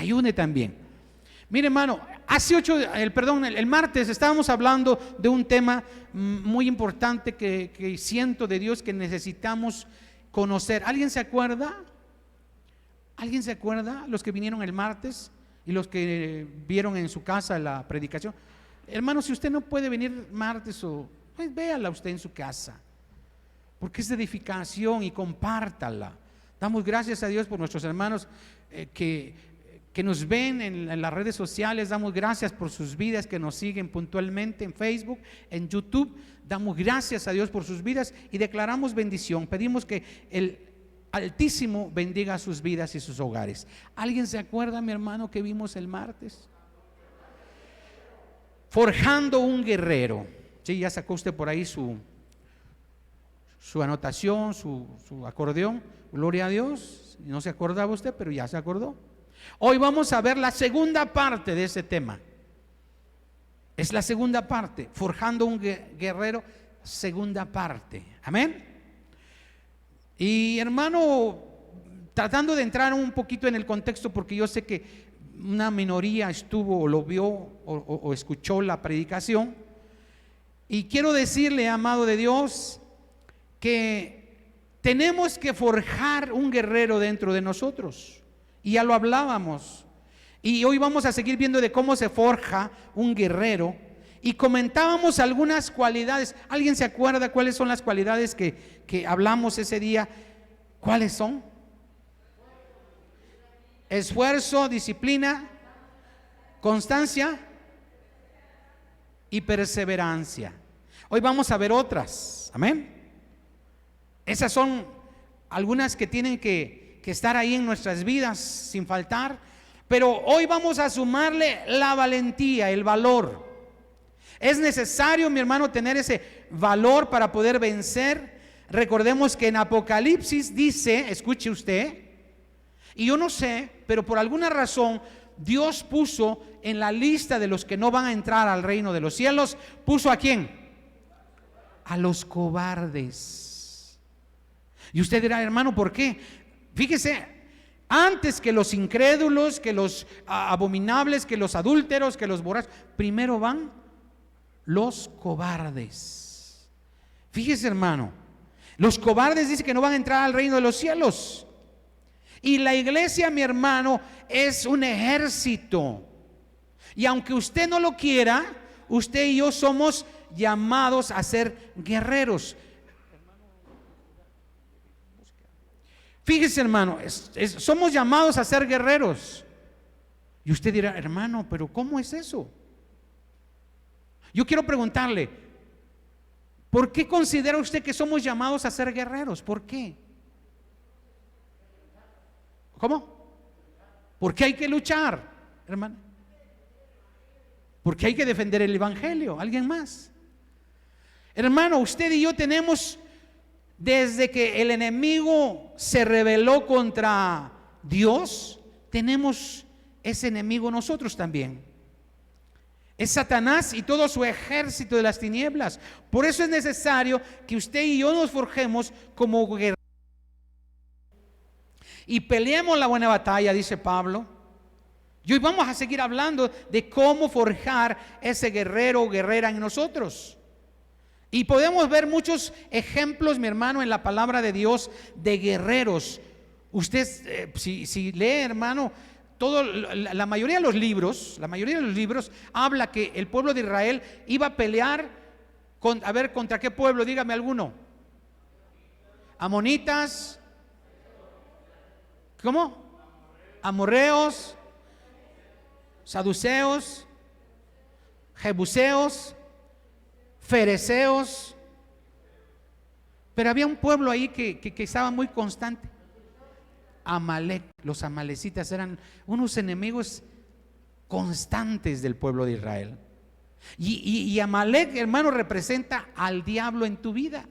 ayude también. Mire, hermano, el martes estábamos hablando de un tema muy importante que siento de Dios que necesitamos conocer. ¿Alguien se acuerda? ¿Alguien se acuerda? Los que vinieron el martes y los que vieron en su casa la predicación. Hermano, si usted no puede venir martes, pues véala usted en su casa, porque es de edificación, y compártala. Damos gracias a Dios por nuestros hermanos que nos ven en las redes sociales. Damos gracias por sus vidas que nos siguen puntualmente en Facebook, en YouTube. Damos gracias a Dios por sus vidas y declaramos bendición. Pedimos que el Altísimo bendiga sus vidas y sus hogares. ¿Alguien se acuerda, mi hermano, que vimos el martes? Forjando un guerrero. Sí, ya sacó usted por ahí su anotación, su acordeón. Gloria a Dios. No se acordaba usted, pero ya se acordó. Hoy vamos a ver la segunda parte de ese tema. Es la segunda parte, forjando un guerrero, segunda parte. Amén. Y hermano, tratando de entrar un poquito en el contexto, porque yo sé que una minoría estuvo o lo vio o escuchó la predicación. Y quiero decirle, amado de Dios, que tenemos que forjar un guerrero dentro de nosotros. Y ya lo hablábamos. Y hoy vamos a seguir viendo de cómo se forja un guerrero. Y comentábamos algunas cualidades. ¿Alguien se acuerda cuáles son las cualidades que hablamos ese día? ¿Cuáles son? Esfuerzo, disciplina, constancia y perseverancia. Hoy vamos a ver otras. Amén. Esas son algunas que tienen que estar ahí en nuestras vidas sin faltar. Pero hoy vamos a sumarle la valentía, el valor. Es necesario, mi hermano, tener ese valor para poder vencer. Recordemos que en Apocalipsis dice, escuche usted, y yo no sé, pero por alguna razón Dios puso en la lista de los que no van a entrar al reino de los cielos, puso ¿a quién? A los cobardes. Y usted dirá, hermano, ¿por qué? Fíjese, antes que los incrédulos, que los abominables, que los adúlteros, que los borrachos, primero van los cobardes. Fíjese, hermano, los cobardes dicen que no van a entrar al reino de los cielos. Y la iglesia, mi hermano, es un ejército. Y aunque usted no lo quiera, usted y yo somos llamados a ser guerreros. Fíjese, hermano, somos llamados a ser guerreros. Y usted dirá, hermano, pero ¿cómo es eso? Yo quiero preguntarle, ¿por qué considera usted que somos llamados a ser guerreros? ¿Por qué? ¿Cómo? Porque hay que luchar, hermano. Porque hay que defender el evangelio. ¿Alguien más? Hermano, usted y yo tenemos, desde que el enemigo se rebeló contra Dios, tenemos ese enemigo nosotros también. Es Satanás y todo su ejército de las tinieblas. Por eso es necesario que usted y yo nos forjemos como guerreros y peleemos la buena batalla, dice Pablo. Y hoy vamos a seguir hablando de cómo forjar ese guerrero o guerrera en nosotros. Y podemos ver muchos ejemplos, mi hermano, en la palabra de Dios de guerreros. Usted, si lee, hermano, la mayoría de los libros habla que el pueblo de Israel iba a pelear ¿contra qué pueblo? Dígame alguno. Amonitas. ¿Cómo? Amorreos, saduceos, jebuseos, fereceos. Pero había un pueblo ahí que estaba muy constante. Amalek. Los amalecitas eran unos enemigos constantes del pueblo de Israel. Y Amalek, hermano, representa al diablo en tu vida.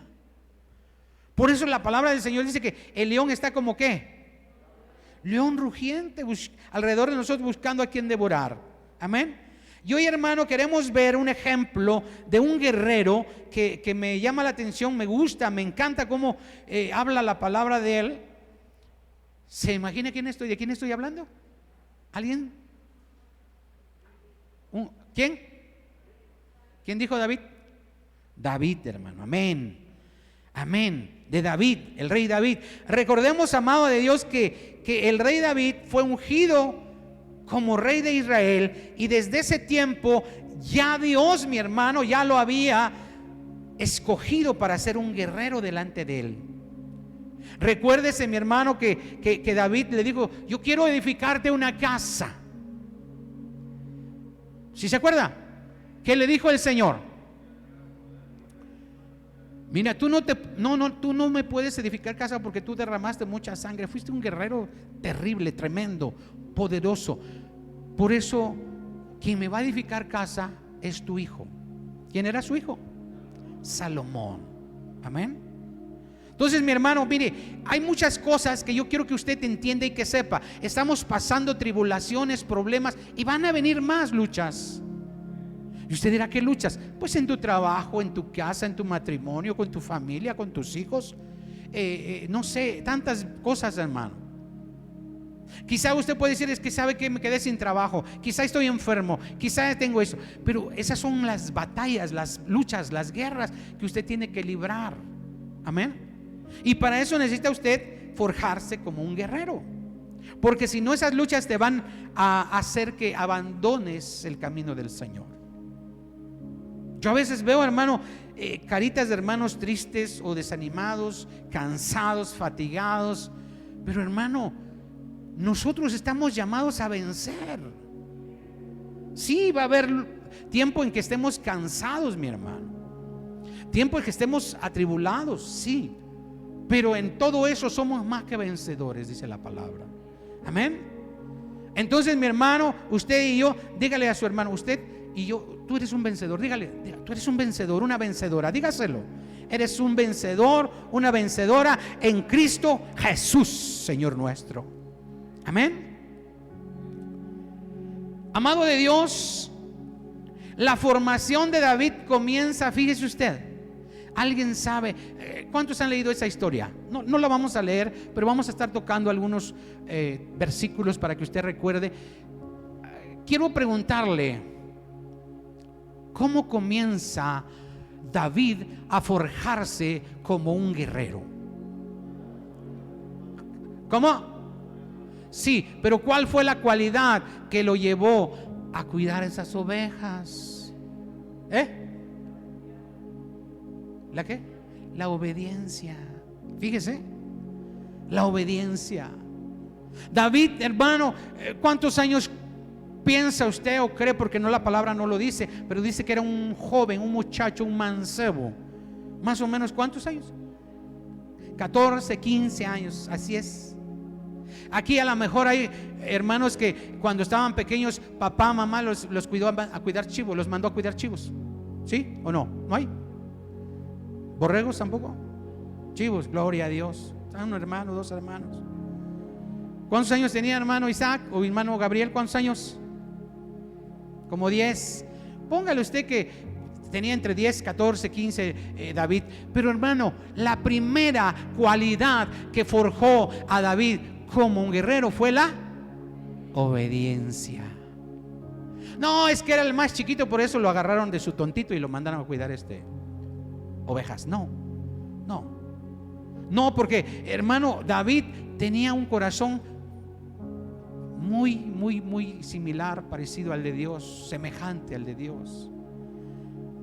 Por eso la palabra del Señor dice que el león está como ¿qué? León rugiente alrededor de nosotros, buscando a quien devorar. Amén. Y hoy, hermano, queremos ver un ejemplo de un guerrero que me llama la atención, me gusta, me encanta cómo habla la palabra de él. ¿Se imagina de quién estoy hablando? ¿Alguien? ¿Quién? ¿Quién dijo David? David, hermano, amén. Amén, de David, el rey David. Recordemos, amado de Dios, que el rey David fue ungido como rey de Israel, y desde ese tiempo ya Dios, mi hermano, ya lo había escogido para ser un guerrero delante de él. Recuérdese, mi hermano, que David le dijo: yo quiero edificarte una casa. ¿Sí se acuerda? ¿Qué le dijo el Señor? Mira, tú no me puedes edificar casa porque tú derramaste mucha sangre. Fuiste un guerrero terrible, tremendo, poderoso. Por eso, quien me va a edificar casa es tu hijo. ¿Quién era su hijo? Salomón. Amén. Entonces, mi hermano, mire, hay muchas cosas que yo quiero que usted entienda y que sepa. Estamos pasando tribulaciones, problemas, y van a venir más luchas. Y usted dirá: ¿qué luchas? Pues en tu trabajo, en tu casa, en tu matrimonio, con tu familia, con tus hijos, no sé, tantas cosas, hermano. Quizá usted puede decir: es que sabe que me quedé sin trabajo, quizá estoy enfermo, quizá tengo eso. Pero esas son las batallas, las luchas, las guerras que usted tiene que librar. Amén. Y para eso necesita usted forjarse como un guerrero, porque si no, esas luchas te van a hacer que abandones el camino del Señor. Yo a veces veo, hermano, caritas de hermanos tristes o desanimados, cansados, fatigados. Pero, hermano, nosotros estamos llamados a vencer. Sí, va a haber tiempo en que estemos cansados, mi hermano, tiempo en que estemos atribulados, sí. Pero en todo eso somos más que vencedores, dice la palabra. Amén. Entonces, mi hermano, usted y yo, dígale a su hermano: usted y yo, tú eres un vencedor. Dígale: tú eres un vencedor, una vencedora. Dígaselo: eres un vencedor, una vencedora en Cristo Jesús, Señor nuestro. Amén. Amado de Dios, la formación de David comienza, fíjese usted. ¿Alguien sabe? ¿Cuántos han leído esa historia? No la vamos a leer, pero vamos a estar tocando algunos versículos para que usted recuerde. Quiero preguntarle: ¿cómo comienza David a forjarse como un guerrero? ¿Cómo? Sí, pero ¿cuál fue la cualidad que lo llevó a cuidar esas ovejas? ¿La qué? La obediencia. Fíjese, la obediencia. David, hermano, ¿cuántos años piensa usted o cree? Porque no, la palabra no lo dice, pero dice que era un joven, un muchacho, un mancebo. Más o menos, ¿cuántos años? 14, 15 años, así es. Aquí a lo mejor hay hermanos que cuando estaban pequeños, papá, mamá los cuidó a cuidar chivos, los mandó a cuidar chivos. ¿Sí o no? ¿No hay? ¿Borregos tampoco? Chivos, gloria a Dios. Un hermano, dos hermanos. ¿Cuántos años tenía hermano Isaac o hermano Gabriel? ¿Cuántos años? Como 10. Póngale usted que tenía entre 10, 14, 15 David. Pero, hermano, la primera cualidad que forjó a David como un guerrero fue la obediencia. No, es que era el más chiquito, por eso lo agarraron de su tontito y lo mandaron a cuidar ovejas. No, porque, hermano, David tenía un corazón muy similar, parecido al de Dios, semejante al de Dios.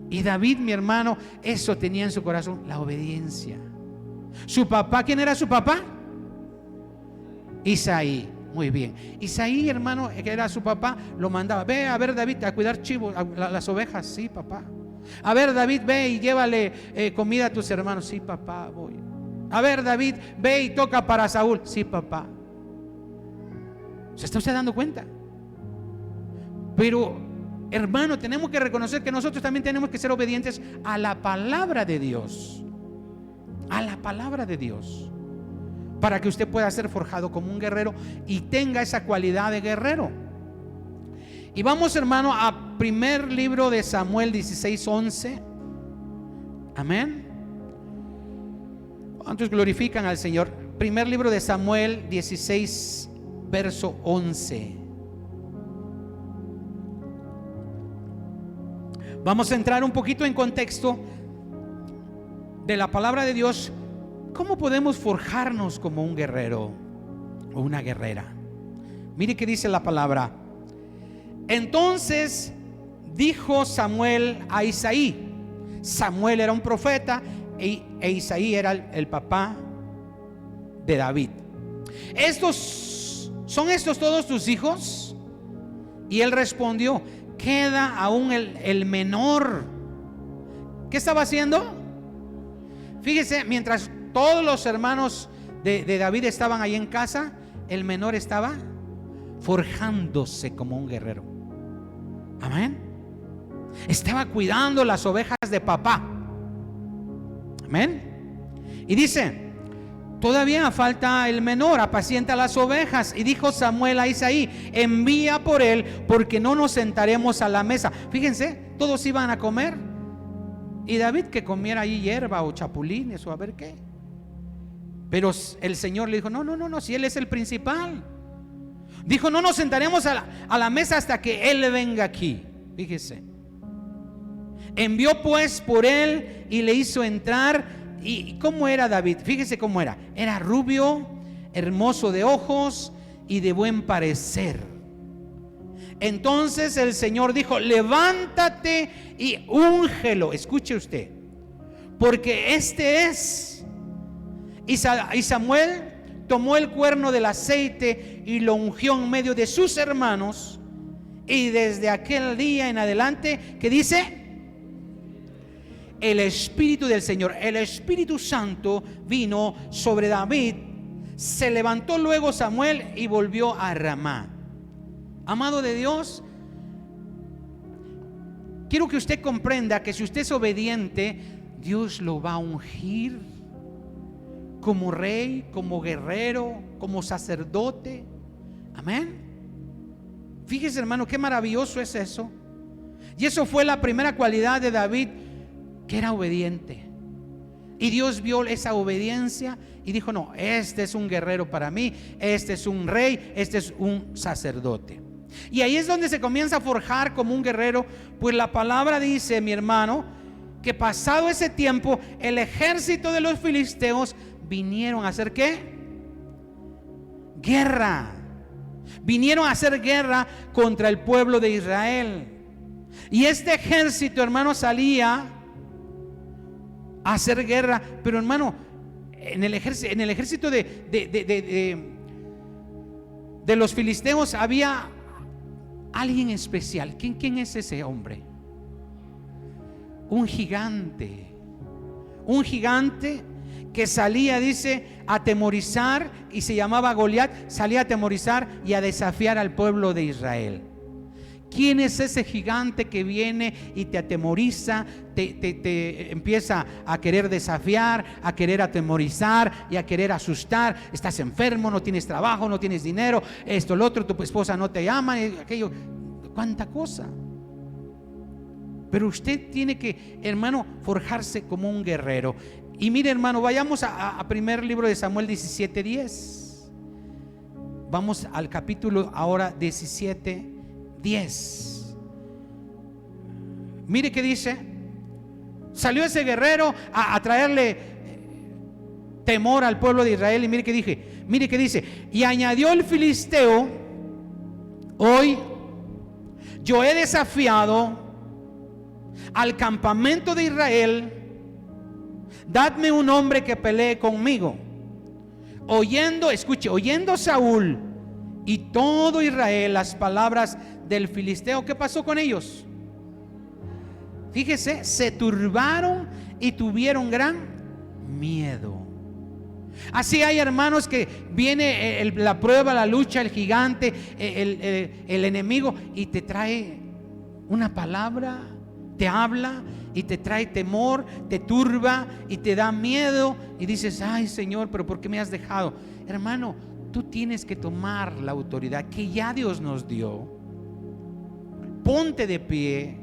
Y David, mi hermano, eso tenía en su corazón, la obediencia. Su papá, ¿quién era su papá? Isaí. Muy bien. Isaí, hermano, que era su papá, lo mandaba: ve a ver, David, a cuidar chivos, las ovejas. Sí, papá. A ver, David, ve y llévale comida a tus hermanos. Sí, papá, voy. A ver, David, ve y toca para Saúl. Sí, papá. ¿Se está usted dando cuenta? Pero, hermano, tenemos que reconocer que nosotros también tenemos que ser obedientes a la palabra de Dios. A la palabra de Dios, para que usted pueda ser forjado como un guerrero y tenga esa cualidad de guerrero. Y vamos, hermano, a primer libro de Samuel 16:11. Amén. ¿Cuántos glorifican al Señor? Primer libro de Samuel 16, verso 11. Vamos a entrar un poquito en contexto de la palabra de Dios. ¿Cómo podemos forjarnos como un guerrero o una guerrera? Mire que dice la palabra. Entonces dijo Samuel a Isaí. Samuel era un profeta e Isaí era el papá de David. ¿Son estos todos tus hijos? Y él respondió: queda aún el menor. ¿Qué estaba haciendo? Fíjese, mientras todos los hermanos de David estaban ahí en casa, el menor estaba forjándose como un guerrero. Amén. Estaba cuidando las ovejas de papá. Amén. Y dice: todavía falta el menor, apacienta las ovejas. Y dijo Samuel a Isaí: envía por él, porque no nos sentaremos a la mesa. Fíjense, todos iban a comer y David que comiera allí hierba o chapulines o a ver qué. Pero el Señor le dijo: no, si él es el principal. Dijo: no nos sentaremos a la mesa hasta que él venga aquí. Fíjese. Envió pues por él y le hizo entrar. ¿Y cómo era David? Fíjese cómo era. Era rubio, hermoso de ojos y de buen parecer. Entonces el Señor dijo: levántate y úngelo. Escuche usted, porque este es. Y Samuel tomó el cuerno del aceite y lo ungió en medio de sus hermanos. Y desde aquel día en adelante, ¿qué dice? El Espíritu del Señor, el Espíritu Santo vino sobre David. Se levantó luego Samuel y volvió a Ramá. Amado de Dios, quiero que usted comprenda que si usted es obediente, Dios lo va a ungir como rey, como guerrero, como sacerdote. Amén. Fíjese, hermano, qué maravilloso es eso. Y eso fue la primera cualidad de David, que era obediente. Y Dios vio esa obediencia y dijo: no, este es un guerrero para mí, este es un rey, este es un sacerdote. Y ahí es donde se comienza a forjar como un guerrero. Pues la palabra dice, mi hermano, que pasado ese tiempo, el ejército de los filisteos vinieron a hacer ¿qué? Guerra. Vinieron a hacer guerra contra el pueblo de Israel. Y este ejército, hermano, salía a hacer guerra. Pero, hermano, en el ejército de los filisteos había alguien especial. ¿Quién es ese hombre? Un gigante. Un gigante que salía, dice, a atemorizar, y se llamaba Goliat. Salía a atemorizar y a desafiar al pueblo de Israel. ¿Quién es ese gigante que viene y te atemoriza, te empieza a querer desafiar, a querer atemorizar y a querer asustar? Estás enfermo, no tienes trabajo, no tienes dinero, esto, lo otro, tu esposa no te ama, aquello, cuánta cosa. Pero usted tiene que, hermano, forjarse como un guerrero. Y mire, hermano, vayamos a primer libro de Samuel 17:10. Vamos al capítulo ahora 17:10. Mire que dice: salió ese guerrero a traerle temor al pueblo de Israel. Y mire que dice: y añadió el filisteo: hoy yo he desafiado al campamento de Israel, dadme un hombre que pelee conmigo. Oyendo Saúl y todo Israel las palabras del filisteo, ¿qué pasó con ellos? Fíjese, se turbaron y tuvieron gran miedo. Así hay, hermanos, que viene la prueba, la lucha, el gigante, el enemigo, y te trae una palabra, te habla y te trae temor, te turba y te da miedo, y dices: ay, Señor, pero ¿por qué me has dejado? Hermano, tú tienes que tomar la autoridad que ya Dios nos dio. Ponte de pie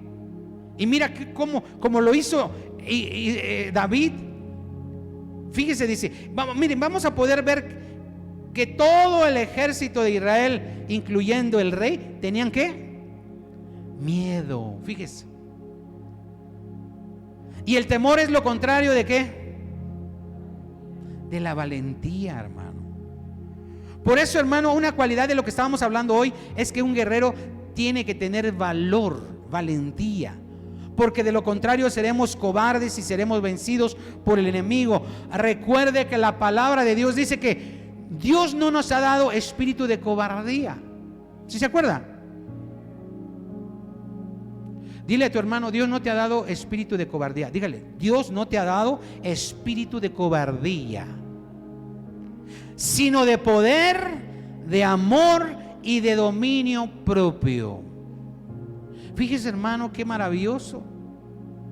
y mira cómo lo hizo David. Fíjese, dice, vamos a poder ver que todo el ejército de Israel, incluyendo el rey, tenían ¿qué? Miedo. Fíjese. Y el temor es lo contrario ¿de qué? De la valentía, hermano. Por eso, hermano, una cualidad de lo que estábamos hablando hoy es que un guerrero tiene que tener valor, valentía, porque de lo contrario seremos cobardes y seremos vencidos por el enemigo. Recuerde que la palabra de Dios dice que Dios no nos ha dado espíritu de cobardía. ¿Sí se acuerda? Dile a tu hermano: Dios no te ha dado espíritu de cobardía. Dígale: Dios no te ha dado espíritu de cobardía, sino de poder, de amor y de dominio propio. Fíjese, hermano, qué maravilloso,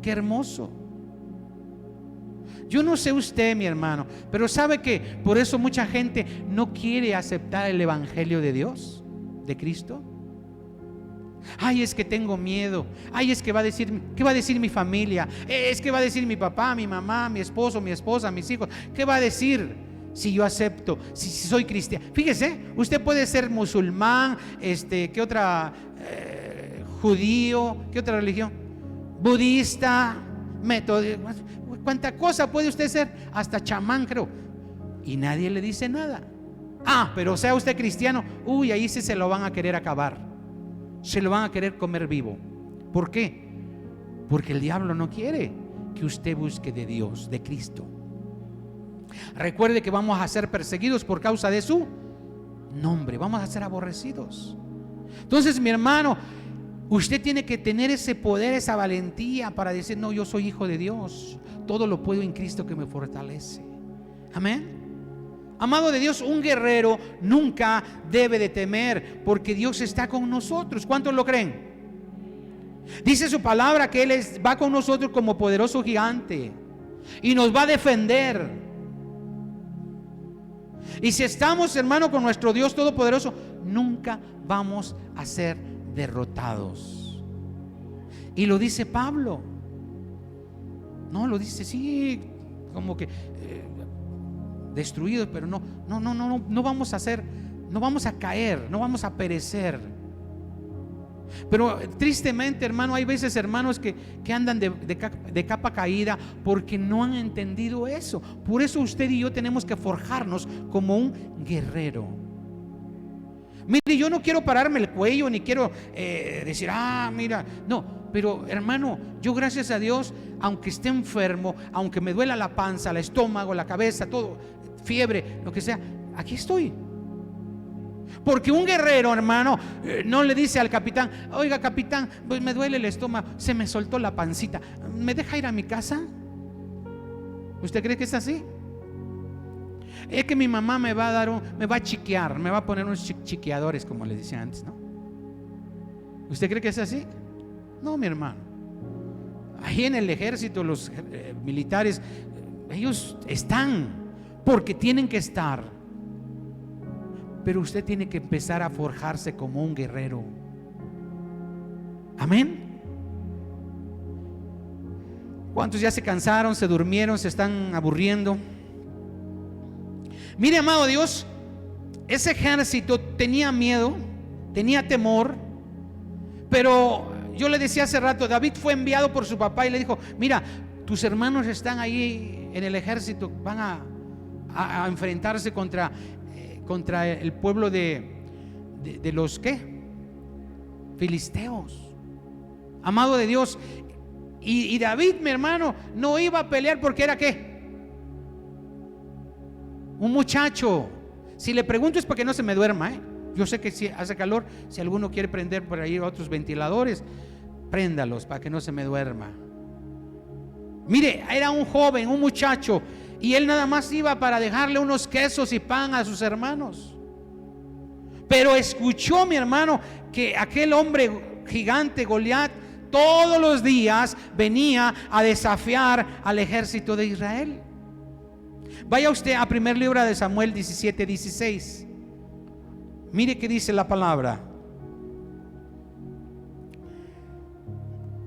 qué hermoso. Yo no sé usted, mi hermano, pero ¿sabe que por eso mucha gente no quiere aceptar el evangelio de Dios, de Cristo? Ay, es que tengo miedo. Ay, es que va a decir, ¿qué va a decir mi familia? Es que va a decir mi papá, mi mamá, mi esposo, mi esposa, mis hijos. ¿Qué va a decir si yo acepto, si soy cristiano? Fíjese, usted puede ser musulmán, ¿qué otra? Judío, ¿qué otra religión? Budista, metodista, cuánta cosa puede usted ser, hasta chamán creo, y nadie le dice nada. Pero sea usted cristiano, uy, ahí sí se lo van a querer acabar, se lo van a querer comer vivo. ¿Por qué? Porque el diablo no quiere que usted busque de Dios, de Cristo. Recuerde que vamos a ser perseguidos por causa de su nombre, vamos a ser aborrecidos. Entonces, mi hermano, usted tiene que tener ese poder, esa valentía para decir: no, yo soy hijo de Dios, todo lo puedo en Cristo que me fortalece. Amén. Amado de Dios, un guerrero nunca debe de temer, porque Dios está con nosotros. ¿Cuántos lo creen? Dice su palabra que Él va con nosotros como poderoso gigante y nos va a defender. Y si estamos, hermano, con nuestro Dios todopoderoso, nunca vamos a ser derrotados. Y lo dice Pablo. No, lo dice sí, como que destruidos, pero no vamos a ser, no vamos a caer, no vamos a perecer. Pero tristemente, hermano, hay veces hermanos que andan de capa caída porque no han entendido eso. Por eso usted y yo tenemos que forjarnos como un guerrero. Mire, yo no quiero pararme el cuello, ni quiero decir, mira, no, pero hermano, yo gracias a Dios, aunque esté enfermo, aunque me duela la panza, el estómago, la cabeza, todo, fiebre, lo que sea, aquí estoy. Porque un guerrero, hermano, no le dice al capitán: oiga, capitán, pues me duele el estómago, se me soltó la pancita, ¿me deja ir a mi casa? ¿Usted cree que es así? Es que mi mamá me va a chiquear, me va a poner unos chiqueadores, como le decía antes, ¿no? ¿Usted cree que es así? No, mi hermano. Ahí en el ejército, los militares, ellos están porque tienen que estar. Pero usted tiene que empezar a forjarse como un guerrero. Amén. ¿Cuántos ya se cansaron, se durmieron, se están aburriendo? Mire, amado Dios, ese ejército tenía miedo, tenía temor. Pero yo le decía hace rato, David fue enviado por su papá y le dijo: mira, tus hermanos están ahí en el ejército, van a enfrentarse contra el pueblo de los ¿qué? Filisteos. Amado de Dios, y David, mi hermano, no iba a pelear porque era ¿qué? Un muchacho. Si le pregunto es para que no se me duerma, Yo sé que si hace calor, si alguno quiere prender por ahí otros ventiladores, préndalos para que no se me duerma. Mire, era un joven, un muchacho, y él nada más iba para dejarle unos quesos y pan a sus hermanos. Pero escuchó, mi hermano, que aquel hombre gigante, Goliat, todos los días venía a desafiar al ejército de Israel. Vaya usted a primer libro de Samuel 17:16. Mire qué dice la palabra.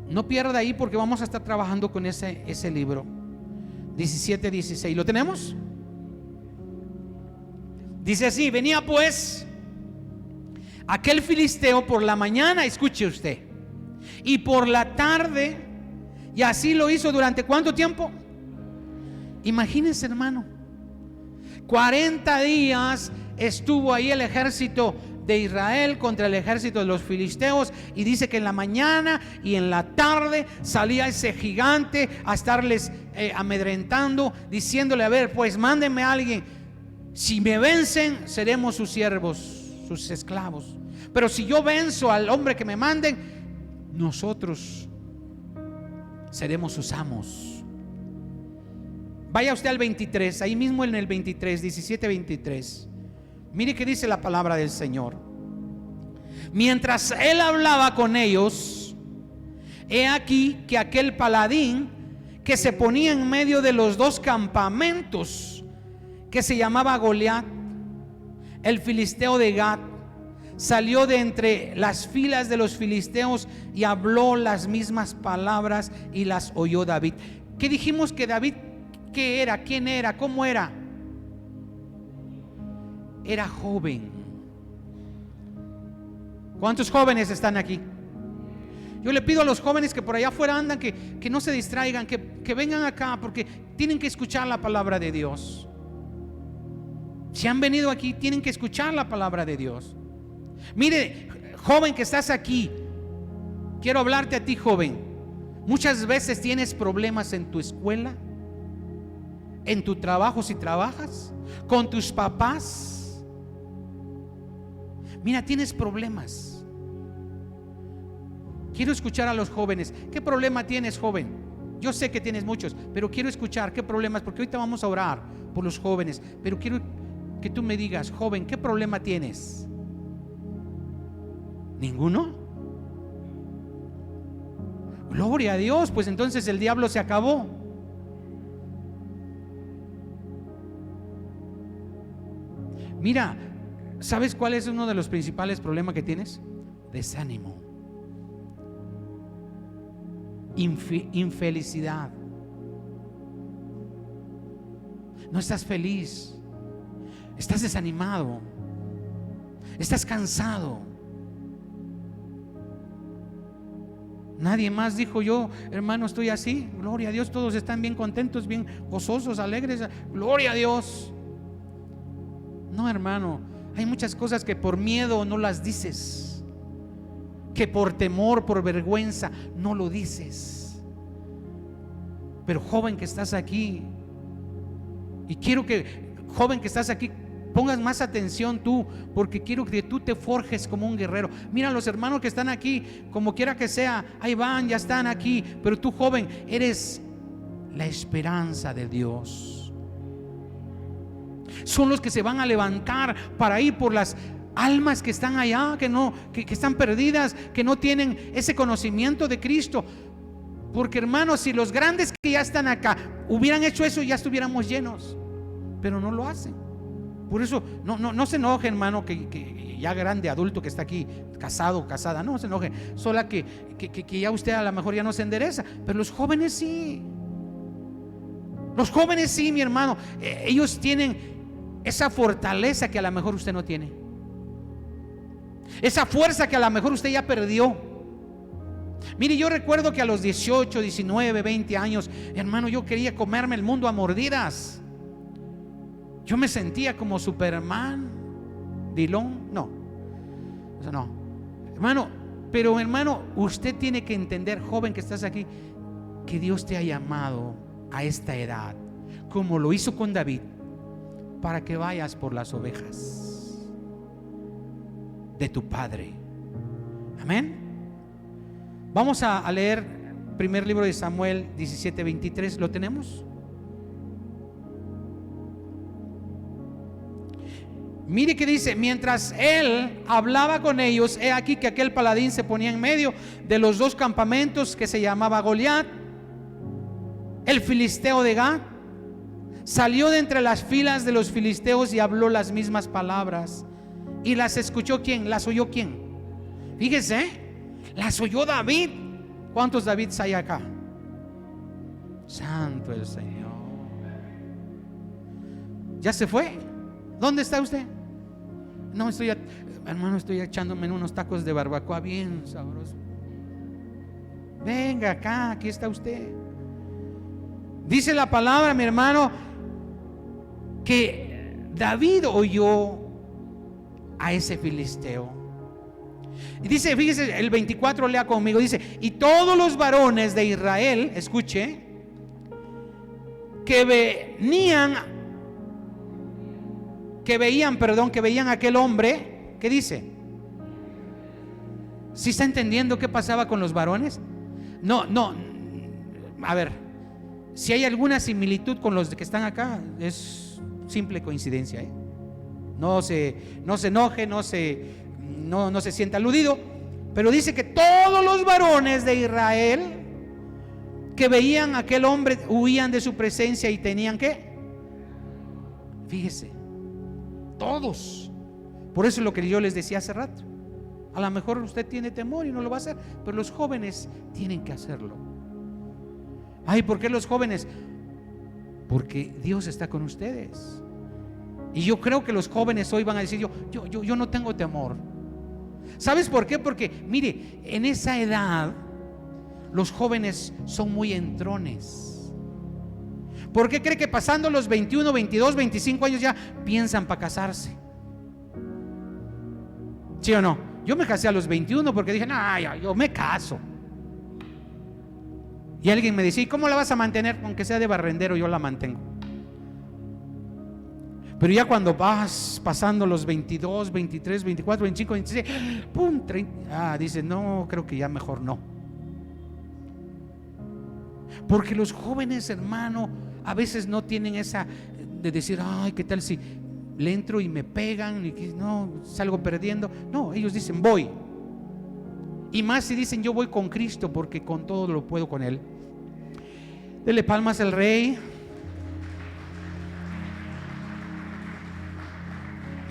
No pierda ahí porque vamos a estar trabajando con ese libro. 17:16. ¿Lo tenemos? Dice así: venía pues aquel filisteo por la mañana, escuche usted, y por la tarde, Y así lo hizo durante ¿cuánto tiempo? Imagínense, hermano, 40 días estuvo ahí el ejército de Israel contra el ejército de los filisteos, y dice que en la mañana y en la tarde salía ese gigante a estarles amedrentando, diciéndole: a ver, pues mándenme a alguien, si me vencen seremos sus siervos, sus esclavos, pero si yo venzo al hombre que me manden, nosotros seremos sus amos. Vaya usted al 23, ahí mismo en el 23, 17-23. Mire que dice la palabra del Señor. Mientras él hablaba con ellos, he aquí que aquel paladín que se ponía en medio de los dos campamentos, que se llamaba Goliat, el filisteo de Gat, salió de entre las filas de los filisteos y habló las mismas palabras, y las oyó David. ¿Qué dijimos que David qué era? ¿Quién era? ¿Cómo era? Era joven. ¿Cuántos jóvenes están aquí? Yo le pido a los jóvenes que por allá afuera andan que no se distraigan, que vengan acá, porque tienen que escuchar la palabra de Dios. Si han venido aquí, tienen que escuchar la palabra de Dios. Mire, joven que estás aquí, quiero hablarte a ti, joven. Muchas veces tienes problemas en tu escuela, en tu trabajo si trabajas, con tus papás. Mira, tienes problemas. Quiero escuchar a los jóvenes. ¿Qué problema tienes, joven? Yo sé que tienes muchos, pero quiero escuchar qué problemas, porque ahorita vamos a orar por los jóvenes. Pero quiero que tú me digas, joven, ¿qué problema tienes? ¿Ninguno? Gloria a Dios, pues entonces el diablo se acabó. Mira, ¿sabes cuál es uno de los principales problemas que tienes? Desánimo, infelicidad. No estás feliz, estás desanimado, estás cansado. Nadie más dijo: yo, hermano, estoy así. Gloria a Dios, todos están bien contentos, bien gozosos, alegres. Gloria a Dios. No, hermano, hay muchas cosas que por miedo no las dices, que por temor, por vergüenza no lo dices. Pero joven que estás aquí, y quiero que, joven que estás aquí, pongas más atención tú, porque quiero que tú te forjes como un guerrero. Mira, los hermanos que están aquí, como quiera que sea, ahí van, ya están aquí, pero tú, joven, eres la esperanza de Dios. Son los que se van a levantar para ir por las almas que están allá, que están perdidas, que no tienen ese conocimiento de Cristo. Porque, hermanos, si los grandes que ya están acá hubieran hecho eso, ya estuviéramos llenos, pero no lo hacen. Por eso no se enoje, hermano, que ya grande, adulto, que está aquí, casado, casada, no se enoje, sola que ya usted a lo mejor ya no se endereza, pero los jóvenes sí. Los jóvenes sí, mi hermano, ellos tienen esa fortaleza que a lo mejor usted no tiene, esa fuerza que a lo mejor usted ya perdió. Mire, yo recuerdo que a los 18, 19, 20 años, hermano, yo quería comerme el mundo a mordidas. Yo me sentía como Superman, Dillon, no, eso no, hermano. Pero, hermano, usted tiene que entender, joven que estás aquí, que Dios te ha llamado a esta edad, como lo hizo con David, para que vayas por las ovejas de tu Padre. Amén. Vamos a leer primer libro de Samuel 17-23. ¿Lo tenemos? Mire que dice: mientras él hablaba con ellos, he aquí que aquel paladín se ponía en medio de los dos campamentos, que se llamaba Goliat, el filisteo de Gat. Salió de entre las filas de los filisteos y habló las mismas palabras. ¿Y las escuchó quién? ¿Las oyó quién? Fíjese, las oyó David. ¿Cuántos Davids hay acá? Santo el Señor. ¿Ya se fue? ¿Dónde está usted? No, hermano, estoy echándome en unos tacos de barbacoa bien sabrosos. venga acá, aquí está usted. Dice la palabra, mi hermano, que David oyó a ese filisteo. Y dice, fíjese, el 24, lea conmigo, dice: y todos los varones de Israel, escuche, que veían a aquel hombre, ¿qué dice? ¿Sí está entendiendo qué pasaba con los varones? No, a ver, si hay alguna similitud con los que están acá, es simple coincidencia, ¿eh? No se enoje, no se sienta aludido, pero dice que todos los varones de Israel que veían a aquel hombre huían de su presencia y tenían ¿qué? Fíjese, todos. Por eso es lo que yo les decía hace rato. A lo mejor usted tiene temor y no lo va a hacer, pero los jóvenes tienen que hacerlo. Ay, ¿por qué los jóvenes? Porque Dios está con ustedes. Y yo creo que los jóvenes hoy van a decir: yo no tengo temor. ¿Sabes por qué? Porque mire, en esa edad los jóvenes son muy entrones. ¿Por qué cree que pasando los 21, 22, 25 años ya piensan para casarse? ¿Sí o no? Yo me casé a los 21 porque dije: no, yo me caso. Y alguien me decía: ¿y cómo la vas a mantener? Aunque sea de barrendero, yo la mantengo. Pero ya cuando vas pasando los 22, 23, 24, 25, 26, ¡pum! 30, dice: no, creo que ya mejor no. Porque los jóvenes, hermano, a veces no tienen esa de decir: ay, ¿qué tal si le entro y me pegan y no, salgo perdiendo? No, ellos dicen: voy. Y más si dicen: yo voy con Cristo, porque con todo lo puedo con Él. Dele palmas al Rey.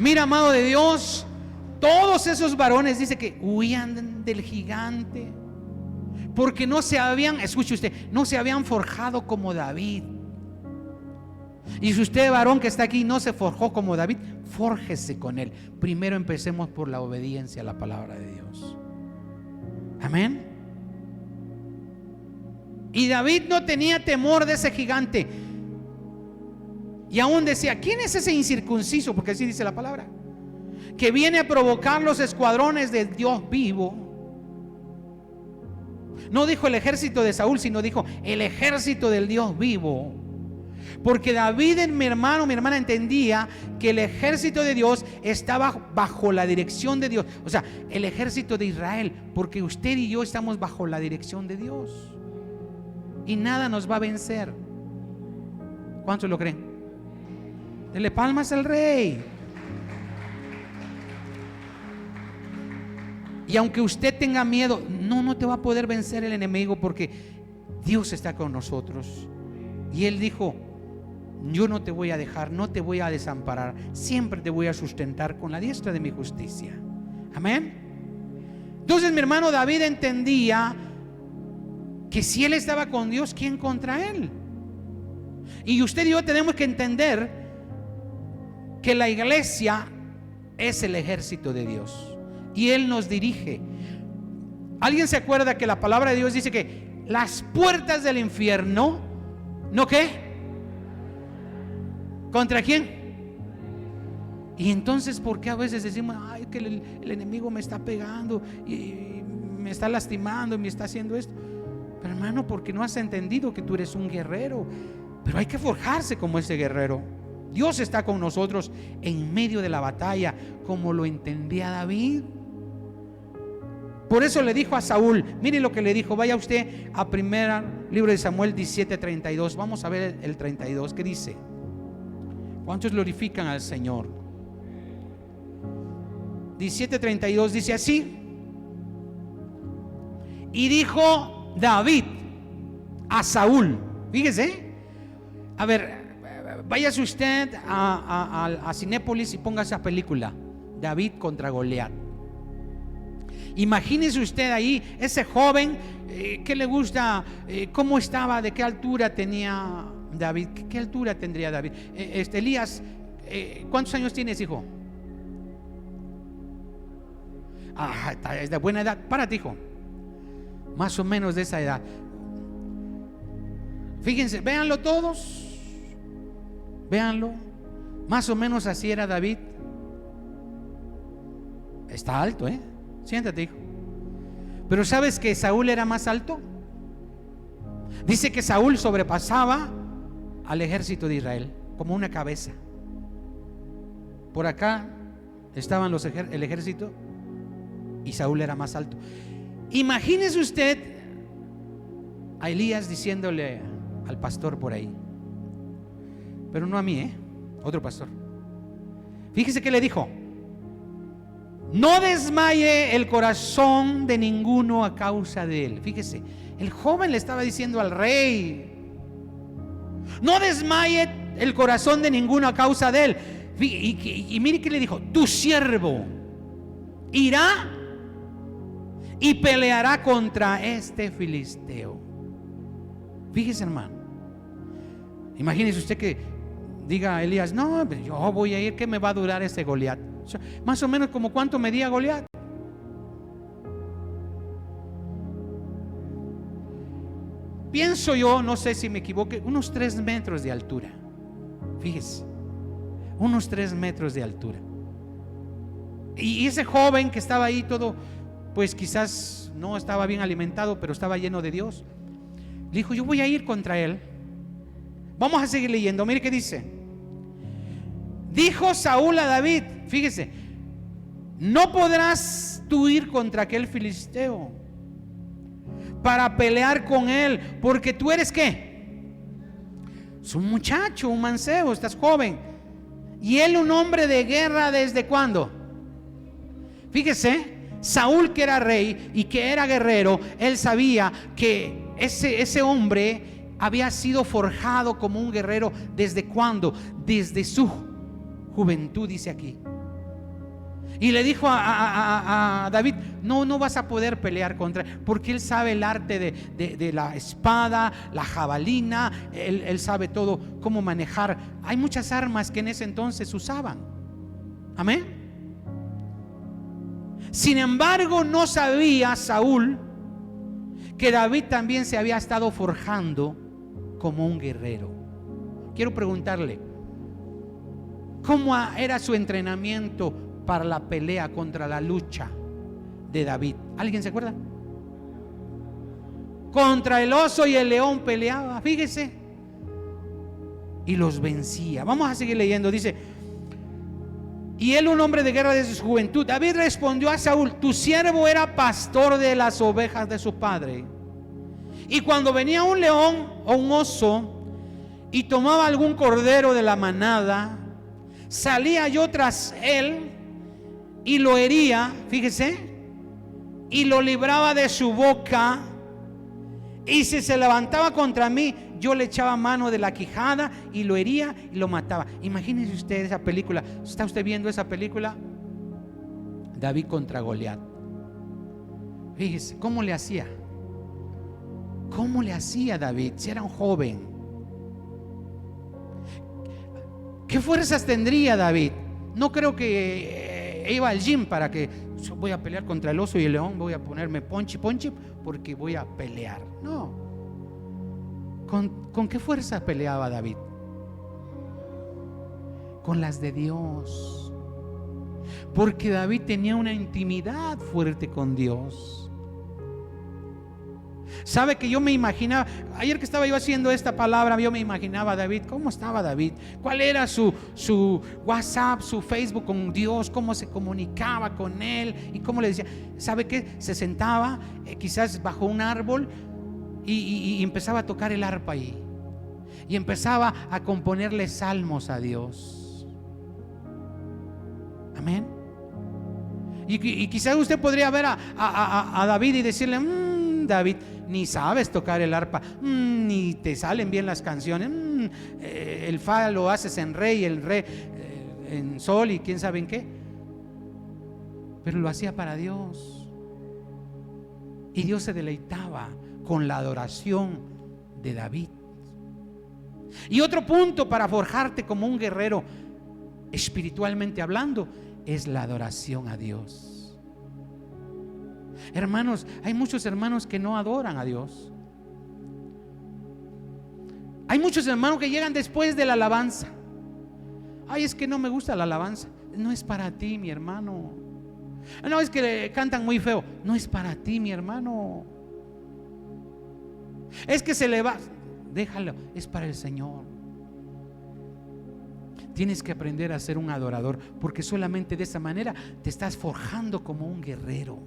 Mira, amado de Dios, todos esos varones dice que huían del gigante, porque no se habían, escuche usted, no se habían forjado como David. Y si usted, varón que está aquí, no se forjó como David, fórjese con él. Primero empecemos por la obediencia a la palabra de Dios. Amén. Y David no tenía temor de ese gigante. Y aún decía: ¿quién es ese incircunciso? Porque así dice la palabra, que viene a provocar los escuadrones de Dios vivo. No dijo el ejército de Saúl, sino dijo el ejército del Dios vivo. Porque David, mi hermano, mi hermana, entendía que el ejército de Dios estaba bajo la dirección de Dios. O sea, el ejército de Israel, porque usted y yo estamos bajo la dirección de Dios. Y nada nos va a vencer. ¿Cuántos lo creen? Dele palmas al Rey. Y aunque usted tenga miedo, no te va a poder vencer el enemigo, porque Dios está con nosotros. Y Él dijo: yo no te voy a dejar, no te voy a desamparar, siempre te voy a sustentar con la diestra de mi justicia. Amén. Entonces, mi hermano, David entendía que si él estaba con Dios, ¿quién contra él? Y usted y yo tenemos que entender que la iglesia es el ejército de Dios y Él nos dirige. ¿Alguien se acuerda que la palabra de Dios dice que las puertas del infierno, ¿no qué? ¿Contra quién? Y entonces, ¿por qué a veces decimos: ay, que el enemigo me está pegando y me está lastimando y me está haciendo esto? Pero hermano, porque no has entendido que tú eres un guerrero. Pero hay que forjarse como ese guerrero. Dios está con nosotros en medio de la batalla, como lo entendía David. Por eso le dijo a Saúl, mire lo que le dijo. Vaya usted a primera libro de Samuel 17:32. Vamos a ver el 32. ¿Qué dice? ¿Cuántos glorifican al Señor? 17:32 dice así: y dijo David a Saúl. Fíjese. A ver, váyase usted a Cinépolis y ponga esa película, David contra Goliat. Imagínese usted ahí, ese joven, ¿qué le gusta? ¿Cómo estaba? ¿De qué altura tenía David? ¿Qué altura tendría David? Elías, ¿cuántos años tienes, hijo? Es de buena edad. Párate, hijo. más o menos de esa edad. Fíjense, véanlo todos, véanlo, más o menos así era David. Está alto, siéntate, hijo. Pero ¿sabes que Saúl era más alto? Dice que Saúl sobrepasaba al ejército de Israel como una cabeza. Por acá estaban el ejército y Saúl era más alto. Imagínese usted a Elías diciéndole al pastor por ahí, pero no a mí, otro pastor. Fíjese que le dijo: no desmaye el corazón de ninguno a causa de él. Fíjese, el joven le estaba diciendo al rey: no desmaye el corazón de ninguno a causa de él. Y mire que le dijo: tu siervo irá y peleará contra este filisteo. Fíjese, hermano, imagínese usted que diga a Elías: no, yo voy a ir, ¿qué me va a durar ese Goliat? Más o menos como cuánto medía Goliat. Pienso yo, no sé si me equivoque, unos 3 metros de altura. Fíjese, unos 3 metros de altura. Y ese joven que estaba ahí todo, pues quizás no estaba bien alimentado, pero estaba lleno de Dios, dijo: yo voy a ir contra él. Vamos a seguir leyendo, mire qué dice. Dijo Saúl a David, fíjese: no podrás tú ir contra aquel filisteo para pelear con él, porque tú eres ¿qué? Es un muchacho, un mancebo, estás joven, y él un hombre de guerra. ¿Desde cuándo? Fíjese, Saúl, que era rey y que era guerrero, él sabía que ese hombre había sido forjado como un guerrero. ¿Desde cuándo? Desde su juventud, dice aquí. Y le dijo a David: no vas a poder pelear contra él, porque él sabe el arte de la espada, la jabalina, él sabe todo, cómo manejar. Hay muchas armas que en ese entonces usaban. Amén. Sin embargo, no sabía Saúl que David también se había estado forjando como un guerrero. Quiero preguntarle: ¿cómo era su entrenamiento para la pelea, contra la lucha de David? ¿Alguien se acuerda? Contra el oso y el león peleaba, fíjese, y los vencía. Vamos a seguir leyendo, dice: y él un hombre de guerra desde su juventud. David respondió a Saúl: tu siervo era pastor de las ovejas de su padre, y cuando venía un león o un oso y tomaba algún cordero de la manada, salía yo tras él y lo hería, fíjese, y lo libraba de su boca, y si se levantaba contra mí, yo le echaba mano de la quijada y lo hería y lo mataba. Imagínese usted esa película. ¿Está usted viendo esa película? David contra Goliat. Fíjese cómo le hacía. ¿Cómo le hacía David si era un joven? ¿Qué fuerzas tendría David? No creo que iba al gym para que voy a pelear contra el oso y el león, voy a ponerme ponche porque voy a pelear. No. ¿Con qué fuerza peleaba David? Con las de Dios. Porque David tenía una intimidad fuerte con Dios. Sabe que yo me imaginaba, ayer que estaba yo haciendo esta palabra, yo me imaginaba a David. ¿Cómo estaba David? ¿Cuál era su WhatsApp, su Facebook con Dios? ¿Cómo se comunicaba con él? ¿Y cómo le decía? ¿Sabe qué? Se sentaba quizás bajo un árbol y empezaba a tocar el arpa ahí, y empezaba a componerle salmos a Dios. Amén. Y quizás usted podría ver a David y decirle: David, ni sabes tocar el arpa, ni te salen bien las canciones, el fa lo haces en re y el re en sol y quién sabe en qué. Pero lo hacía para Dios, y Dios se deleitaba con la adoración de David. Y otro punto para forjarte como un guerrero, espiritualmente hablando, es la adoración a Dios. Hermanos, hay muchos hermanos que no adoran a Dios. Hay muchos hermanos que llegan después de la alabanza. Ay, es que no me gusta la alabanza. No es para ti, mi hermano. No, es que cantan muy feo. No es para ti, mi hermano. Es que se le va. Déjalo, es para el Señor. Tienes que aprender a ser un adorador, porque solamente de esa manera te estás forjando como un guerrero.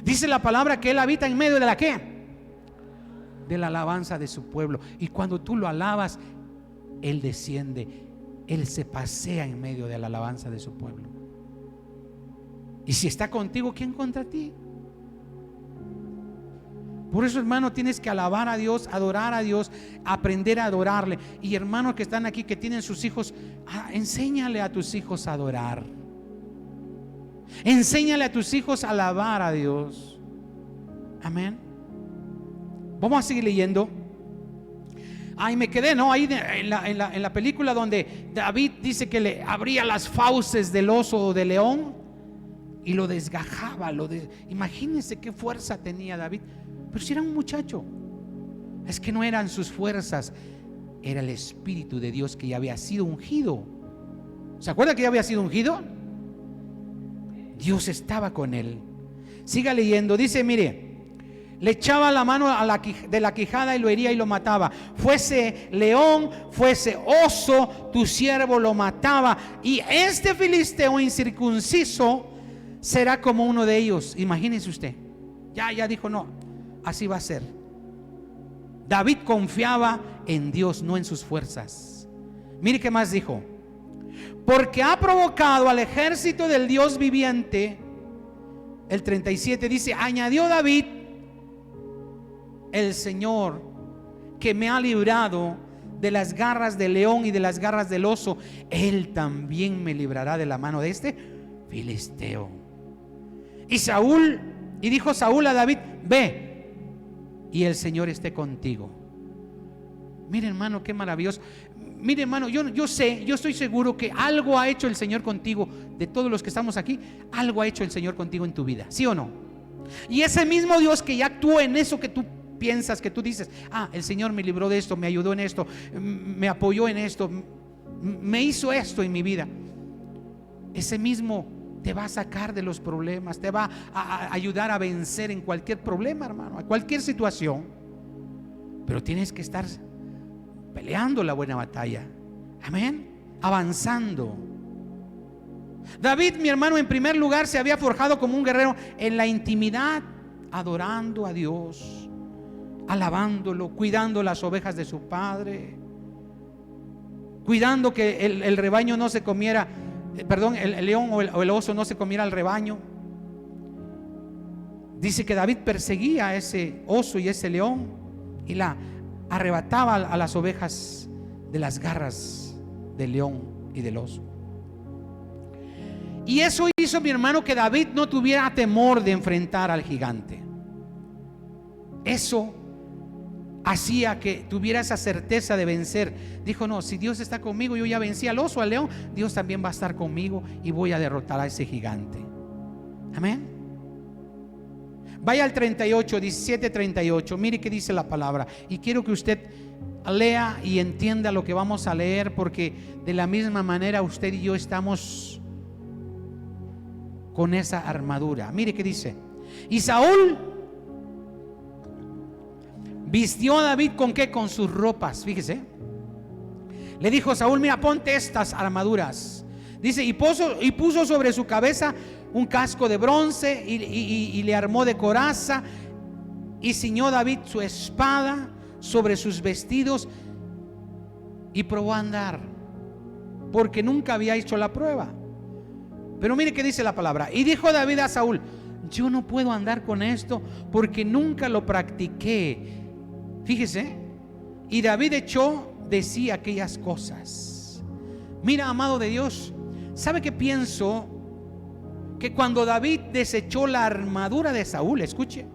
Dice la palabra que Él habita en medio de la ¿qué? De la alabanza de su pueblo. Y cuando tú lo alabas, Él desciende, Él se pasea en medio de la alabanza de su pueblo. Y si está contigo, ¿quién contra ti? Por eso, hermano, tienes que alabar a Dios, adorar a Dios, aprender a adorarle. Y hermanos que están aquí, que tienen sus hijos, enséñale a tus hijos a adorar. Enséñale a tus hijos a alabar a Dios. Amén. Vamos a seguir leyendo. Ahí me quedé, ¿no? Ahí en la película donde David dice que le abría las fauces del oso o del león y lo desgajaba. Imagínense qué fuerza tenía David. Pero si era un muchacho. Es que no eran sus fuerzas, era el Espíritu de Dios que ya había sido ungido. ¿Se acuerda que ya había sido ungido? Dios estaba con él. Siga leyendo, dice, mire, le echaba la mano de la quijada y lo hería y lo mataba. Fuese león, fuese oso, tu siervo lo mataba. Y este filisteo incircunciso será como uno de ellos. Imagínese usted. Ya dijo, no, así va a ser. David confiaba en Dios, no en sus fuerzas. Mire qué más dijo. Porque ha provocado al ejército del Dios viviente. El 37 dice, añadió David, el Señor que me ha librado de las garras del león y de las garras del oso, Él también me librará de la mano de este filisteo. Y dijo Saúl a David, ve y el Señor esté contigo. Mire, hermano, qué maravilloso. Mire, hermano, yo sé, yo estoy seguro que algo ha hecho el Señor contigo. De todos los que estamos aquí, algo ha hecho el Señor contigo en tu vida, ¿sí o no? Y ese mismo Dios que ya actuó en eso que tú piensas, que tú dices, el Señor me libró de esto, me ayudó en esto, me apoyó en esto, me hizo esto en mi vida. Ese mismo te va a sacar de los problemas, te va a ayudar a vencer en cualquier problema, hermano, a cualquier situación. Pero tienes que estar peleando la buena batalla. Amén. Avanzando. David, mi hermano, en primer lugar se había forjado como un guerrero en la intimidad, adorando a Dios, alabándolo, cuidando las ovejas de su padre, cuidando que el rebaño no se comiera, el león o el oso no se comiera el rebaño. Dice que David perseguía a ese oso y ese león y la arrebataba a las ovejas de las garras del león y del oso. Y eso hizo, mi hermano, que David no tuviera temor de enfrentar al gigante. Eso hacía que tuviera esa certeza de vencer. Dijo, no, si Dios está conmigo, yo ya vencí al oso, al león, Dios también va a estar conmigo y voy a derrotar a ese gigante. Amén. Vaya al 38, 17, 38. Mire qué dice la palabra. Y quiero que usted lea y entienda lo que vamos a leer, porque de la misma manera usted y yo estamos con esa armadura. Mire qué dice. Y Saúl vistió a David con qué, con sus ropas. Fíjese. Le dijo Saúl, mira, ponte estas armaduras. Dice, y puso sobre su cabeza un casco de bronce y le armó de coraza, y ciñó David su espada sobre sus vestidos y probó a andar, porque nunca había hecho la prueba. Pero mire qué dice la palabra. Y dijo David a Saúl, yo no puedo andar con esto porque nunca lo practiqué. Fíjese. Y David echó de sí aquellas cosas. Mira, amado de Dios, ¿sabe qué pienso? Que cuando David desechó la armadura de Saúl, escuche,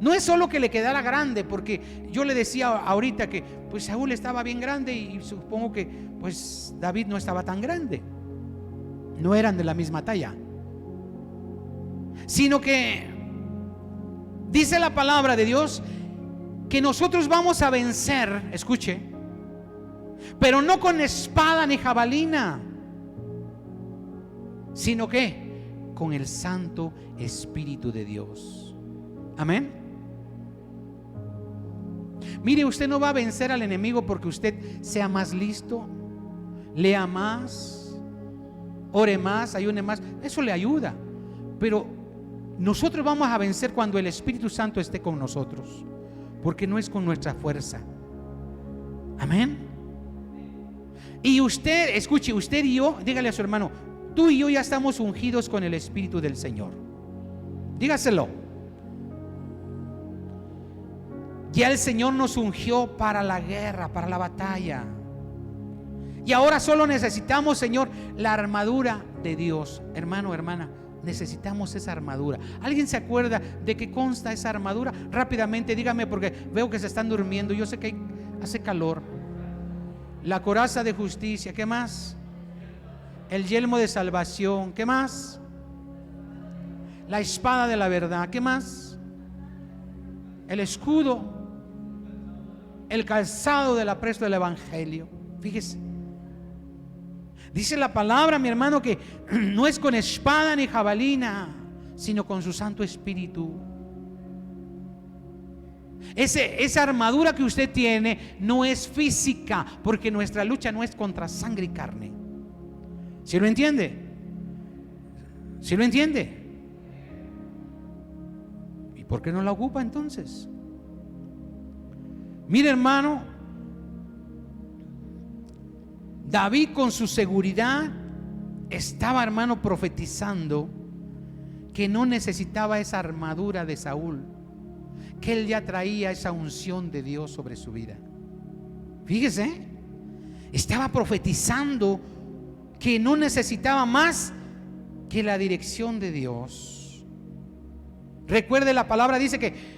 no es solo que le quedara grande, porque yo le decía ahorita que pues Saúl estaba bien grande y supongo que pues David no estaba tan grande, no eran de la misma talla. sino que dice la palabra de Dios que nosotros vamos a vencer, escuche, pero no con espada ni jabalina, sino que con el Santo Espíritu de Dios. Amén. Mire, usted no va a vencer al enemigo porque usted sea más listo, lea más, ore más, ayune más. Eso le ayuda, pero nosotros vamos a vencer cuando el Espíritu Santo esté con nosotros, porque no es con nuestra fuerza. Amén. Y usted, escuche, usted y yo, dígale a su hermano, tú y yo ya estamos ungidos con el Espíritu del Señor. Dígaselo. Ya el Señor nos ungió para la guerra, para la batalla. Y ahora solo necesitamos, Señor, la armadura de Dios. Hermano, hermana, necesitamos esa armadura. ¿Alguien se acuerda de qué consta esa armadura? Rápidamente dígame, porque veo que se están durmiendo. Yo sé que hace calor. La coraza de justicia, ¿qué más? El yelmo de salvación, ¿qué más? La espada de la verdad, ¿qué más? El escudo, el calzado del apresto del evangelio. Fíjese, dice la palabra, mi hermano, que no es con espada ni jabalina, sino con su Santo Espíritu. Esa armadura que usted tiene no es física, porque nuestra lucha no es contra sangre y carne. ¿Sí lo entiende? ¿Sí lo entiende? ¿Y por qué no la ocupa entonces? Mire, hermano, David con su seguridad estaba, hermano, profetizando que no necesitaba esa armadura de Saúl, que él ya traía esa unción de Dios sobre su vida. Fíjese, estaba profetizando que no necesitaba más que la dirección de Dios. Recuerde, la palabra dice que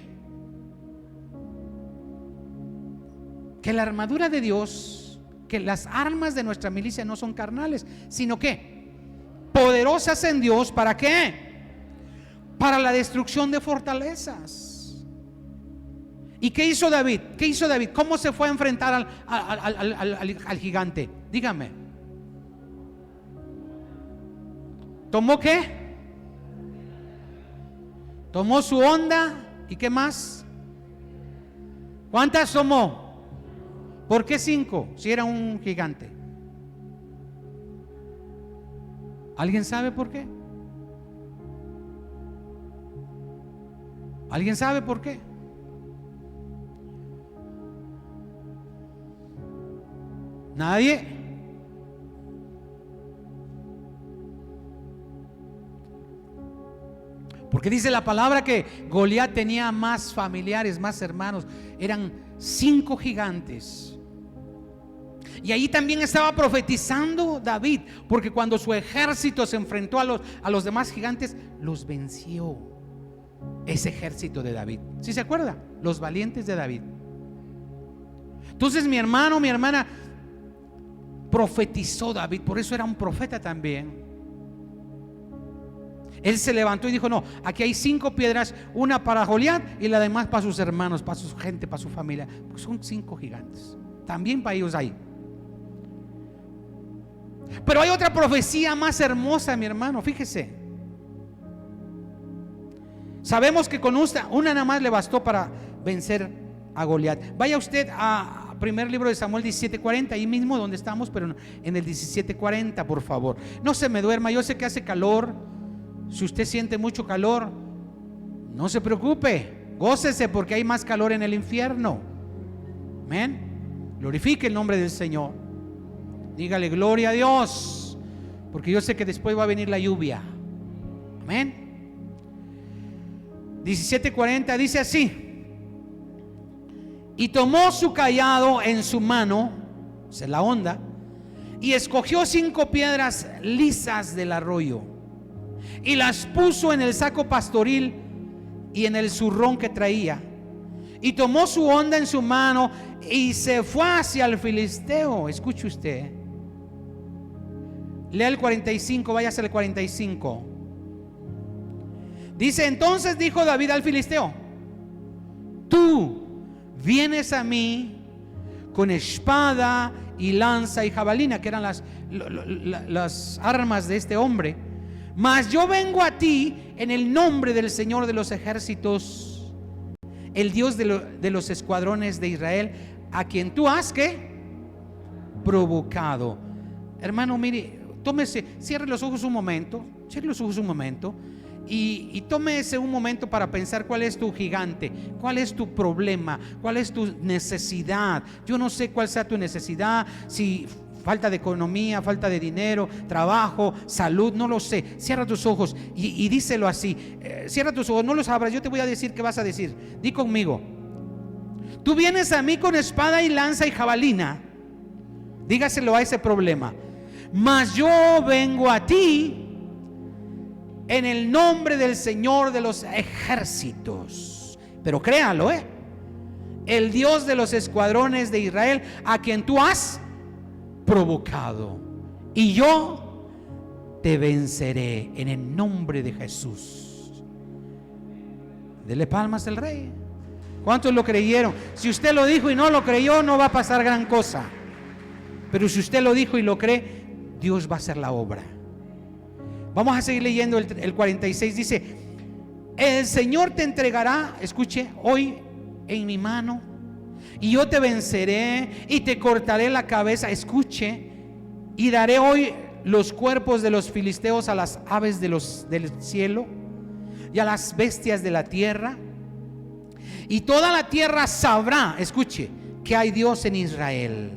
la armadura de Dios, que las armas de nuestra milicia no son carnales, sino que poderosas en Dios. ¿Para qué? Para la destrucción de fortalezas. ¿Y qué hizo David? ¿Qué hizo David? ¿Cómo se fue a enfrentar al gigante? Dígame. ¿Tomó qué? Tomó su honda. ¿Y qué más? ¿Cuántas tomó? ¿Por qué 5? Si era un gigante. ¿Alguien sabe por qué? ¿Alguien sabe por qué? ¿Nadie? Porque dice la palabra que Goliat tenía más familiares, más hermanos. Eran 5 gigantes. Y ahí también estaba profetizando David, porque cuando su ejército se enfrentó a los demás gigantes, los venció ese ejército de David. ¿Sí se acuerda? Los valientes de David. Entonces, mi hermano, mi hermana, profetizó David, por eso era un profeta también. Él se levantó y dijo: no, aquí hay 5 piedras, una para Goliat y la demás para sus hermanos, para su gente, para su familia, porque son 5 gigantes, también para ellos hay. Pero hay otra profecía más hermosa, mi hermano, fíjese. Sabemos que con una nada más le bastó para vencer a Goliat. Vaya usted a primer libro de Samuel 17:40, ahí mismo donde estamos, pero en el 17:40, por favor. No se me duerma, yo sé que hace calor. Si usted siente mucho calor, no se preocupe, gócese, porque hay más calor en el infierno. Amén. Glorifique el nombre del Señor. Dígale gloria a Dios, porque yo sé que después va a venir la lluvia. Amén. 17:40 dice así: y tomó su cayado en su mano, o sea, la honda, y escogió 5 piedras lisas del arroyo y las puso en el saco pastoril y en el zurrón que traía, y tomó su honda en su mano y se fue hacia el filisteo. Escuche usted, lea el 45, váyase al 45. Dice: entonces dijo David al filisteo: tú vienes a mí con espada y lanza y jabalina, que eran las armas de este hombre, mas yo vengo a ti en el nombre del Señor de los ejércitos, el Dios de los escuadrones de Israel, a quien tú has ¿qué? Provocado. Hermano, mire, tómese, cierre los ojos un momento, y tómese un momento para pensar cuál es tu gigante, cuál es tu problema, cuál es tu necesidad. Yo no sé cuál sea tu necesidad, si falta de economía, falta de dinero, trabajo, salud, no lo sé. Cierra tus ojos y díselo así. Cierra tus ojos, no los abras, yo te voy a decir qué vas a decir. Di conmigo: tú vienes a mí con espada y lanza y jabalina. Dígaselo a ese problema: mas yo vengo a ti en el nombre del Señor de los ejércitos. Pero créalo, el Dios de los escuadrones de Israel, a quien tú has provocado, y yo te venceré en el nombre de Jesús. Dele palmas al Rey. ¿Cuántos lo creyeron? Si usted lo dijo y no lo creyó, no va a pasar gran cosa. Pero si usted lo dijo y lo cree, Dios va a hacer la obra. Vamos a seguir leyendo el 46. Dice: el Señor te entregará, escuche, hoy en mi mano, y yo te venceré y te cortaré la cabeza. Escuche: y daré hoy los cuerpos de los filisteos a las aves del cielo y a las bestias de la tierra, y toda la tierra sabrá, escuche, que hay Dios en Israel.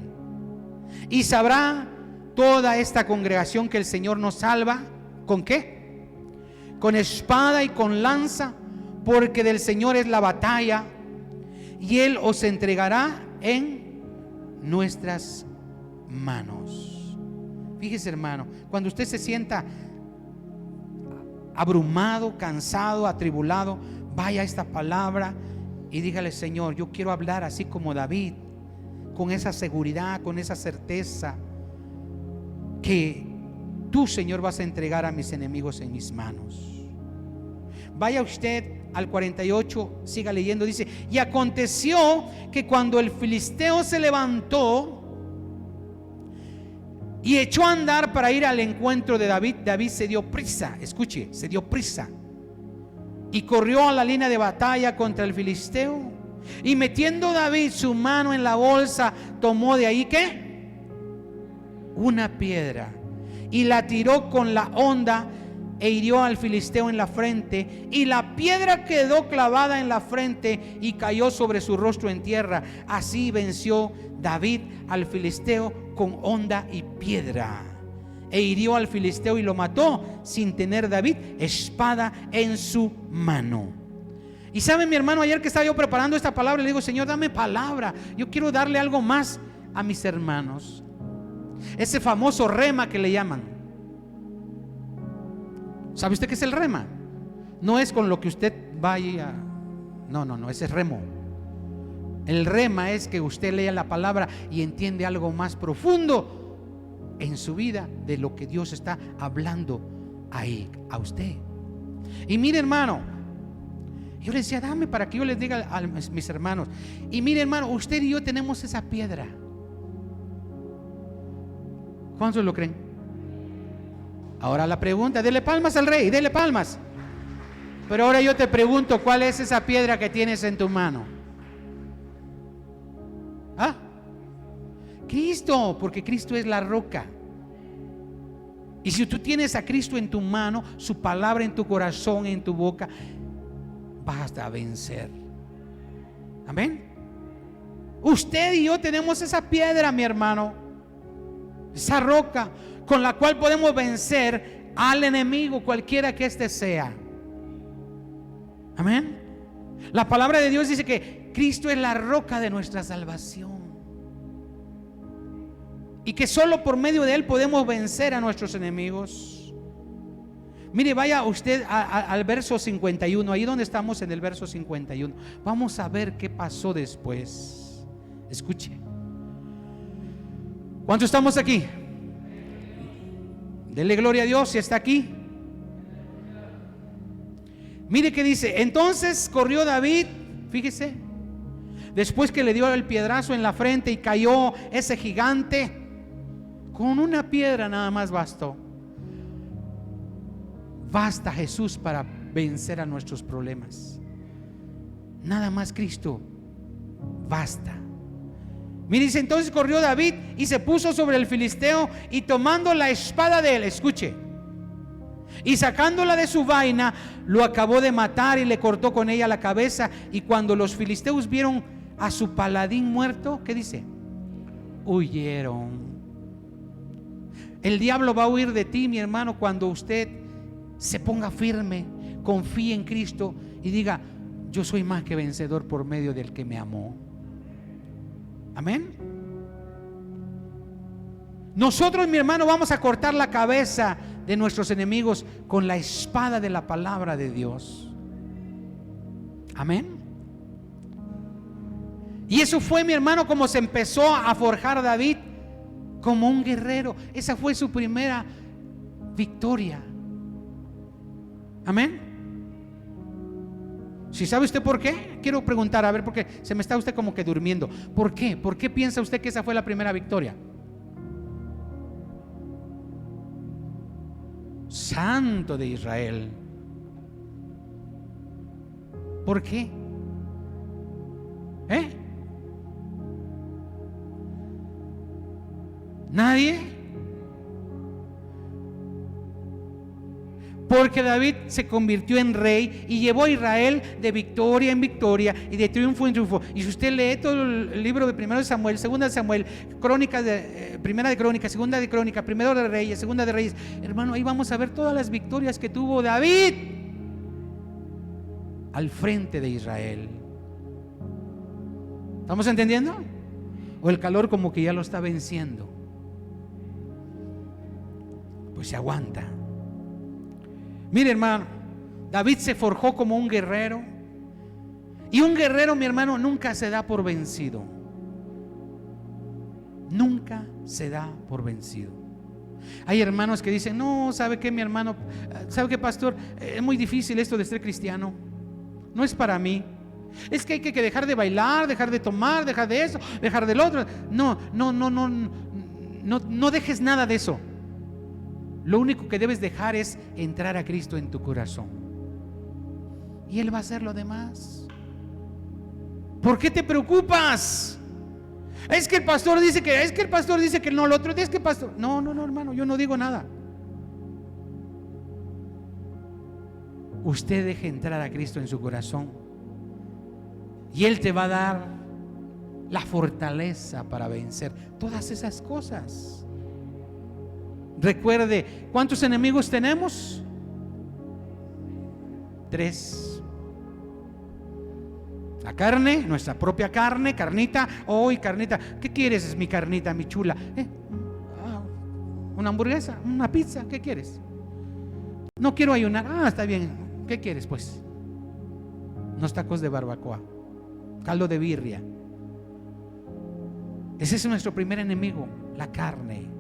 Y sabrá toda esta congregación que el Señor nos salva. ¿Con qué? Con espada y con lanza, porque del Señor es la batalla, y Él os entregará en nuestras manos. Fíjese, hermano, cuando usted se sienta abrumado, cansado, atribulado, vaya a esta palabra y dígale: Señor, yo quiero hablar así como David, con esa seguridad, con esa certeza, que tú, Señor, vas a entregar a mis enemigos en mis manos. Vaya usted al 48, siga leyendo. Dice: y aconteció que cuando el filisteo se levantó y echó a andar para ir al encuentro de David, David se dio prisa, escuche, se dio prisa y corrió a la línea de batalla contra el filisteo, y metiendo David su mano en la bolsa, tomó de ahí ¿qué? Una piedra, y la tiró con la honda e hirió al filisteo en la frente, y la piedra quedó clavada en la frente y cayó sobre su rostro en tierra. Así venció David al filisteo con honda y piedra, e hirió al filisteo y lo mató, sin tener David espada en su mano. Y sabe, mi hermano, ayer que estaba yo preparando esta palabra, le digo: Señor, dame palabra, yo quiero darle algo más a mis hermanos. Ese famoso rema que le llaman. ¿Sabe usted qué es el rema? No es con lo que usted vaya, no, ese es remo. El rema es que usted lea la palabra y entiende algo más profundo en su vida de lo que Dios está hablando ahí a usted. Y mire, hermano, yo le decía: dame para que yo les diga a mis hermanos. Y mire, hermano, usted y yo tenemos esa piedra. ¿Cuántos lo creen? Ahora la pregunta, dele palmas al Rey, dele palmas. Pero ahora yo te pregunto: ¿cuál es esa piedra que tienes en tu mano? ¿Ah? Cristo, porque Cristo es la roca. Y si tú tienes a Cristo en tu mano, su palabra en tu corazón, en tu boca, vas a vencer. Amén. Usted y yo tenemos esa piedra, mi hermano, esa roca con la cual podemos vencer al enemigo, cualquiera que éste sea. Amén. La palabra de Dios dice que Cristo es la roca de nuestra salvación, y que solo por medio de Él podemos vencer a nuestros enemigos. Mire, vaya usted al verso 51, ahí donde estamos, en el verso 51. Vamos a ver qué pasó después. Escuche. ¿Cuántos estamos aquí? Dele gloria a Dios si está aquí. Mire que dice: entonces corrió David, fíjese, después que le dio el piedrazo en la frente y cayó ese gigante, con una piedra nada más bastó. Basta Jesús para vencer a nuestros problemas. Nada más Cristo basta. Mire, dice: entonces corrió David y se puso sobre el filisteo, y tomando la espada de él, escuche, y sacándola de su vaina, lo acabó de matar y le cortó con ella la cabeza. Y cuando los filisteos vieron a su paladín muerto, ¿qué dice? Huyeron. El diablo va a huir de ti, mi hermano, cuando usted se ponga firme, confíe en Cristo y diga: yo soy más que vencedor por medio del que me amó. Amén. Nosotros, mi hermano, vamos a cortar la cabeza de nuestros enemigos con la espada de la palabra de Dios. Amén. Y eso fue, mi hermano, como se empezó a forjar David como un guerrero. Esa fue su primera victoria. Amén. Si sabe usted por qué, quiero preguntar, a ver, porque se me está usted como que durmiendo. ¿Por qué? ¿Por qué piensa usted que esa fue la primera victoria? Santo de Israel. ¿Por qué? ¿Nadie? Porque David se convirtió en rey y llevó a Israel de victoria en victoria y de triunfo en triunfo. Y si usted lee todo el libro de 1 de Samuel, 2 de Samuel, Crónicas de, 1 de Crónicas, 2 de Crónicas, 1 de Reyes, 2 de Reyes, hermano, ahí vamos a ver todas las victorias que tuvo David al frente de Israel. ¿Estamos entendiendo? O el calor como que ya lo está venciendo. Pues se aguanta. Mire, hermano, David se forjó como un guerrero. Y un guerrero, mi hermano, nunca se da por vencido. Nunca se da por vencido. Hay hermanos que dicen: no, ¿sabe qué, mi hermano? ¿Sabe qué, pastor? Es muy difícil esto de ser cristiano. No es para mí. Es que hay que dejar de bailar, dejar de tomar, dejar de eso, dejar del otro. No dejes nada de eso. Lo único que debes dejar es entrar a Cristo en tu corazón, y Él va a hacer lo demás. ¿Por qué te preocupas? Es que el pastor dice que no, lo otro es que el pastor. No, hermano, yo no digo nada. Usted deje entrar a Cristo en su corazón y Él te va a dar la fortaleza para vencer todas esas cosas. Recuerde, ¿cuántos enemigos tenemos? 3. La carne, nuestra propia carne, carnita. Hoy, carnita, ¿qué quieres? Es mi carnita, mi chula. Una hamburguesa, una pizza, ¿qué quieres? No quiero ayunar. Está bien, ¿qué quieres pues? Unos tacos de barbacoa, caldo de birria. Ese es nuestro primer enemigo, la carne.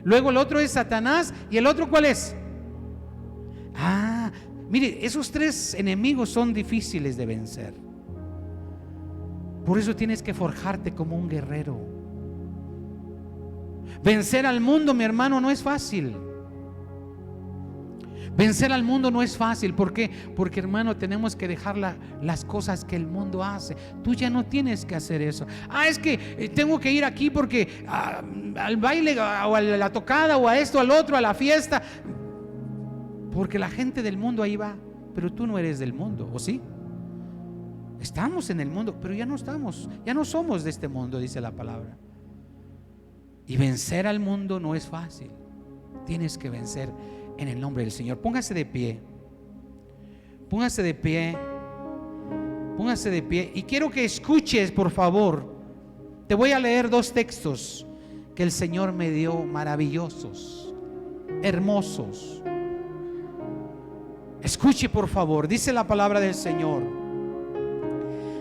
Luego el otro es Satanás. ¿Y el otro cuál es? Mire, esos 3 enemigos son difíciles de vencer. Por eso tienes que forjarte como un guerrero. Vencer al mundo, mi hermano, no es fácil. Vencer al mundo no es fácil. ¿Por qué? Porque, hermano, tenemos que dejar las cosas que el mundo hace. Tú ya no tienes que hacer eso. Es que tengo que ir aquí porque al baile o a la tocada o a esto, al otro, a la fiesta. Porque la gente del mundo ahí va. Pero tú no eres del mundo, ¿o sí? Estamos en el mundo, pero ya no estamos. Ya no somos de este mundo, dice la palabra. Y vencer al mundo no es fácil. Tienes que vencer en el nombre del Señor. Póngase de pie. Póngase de pie. Póngase de pie. Y quiero que escuches, por favor. Te voy a leer 2 textos que el Señor me dio, maravillosos, hermosos. Escuche, por favor. Dice la palabra del Señor.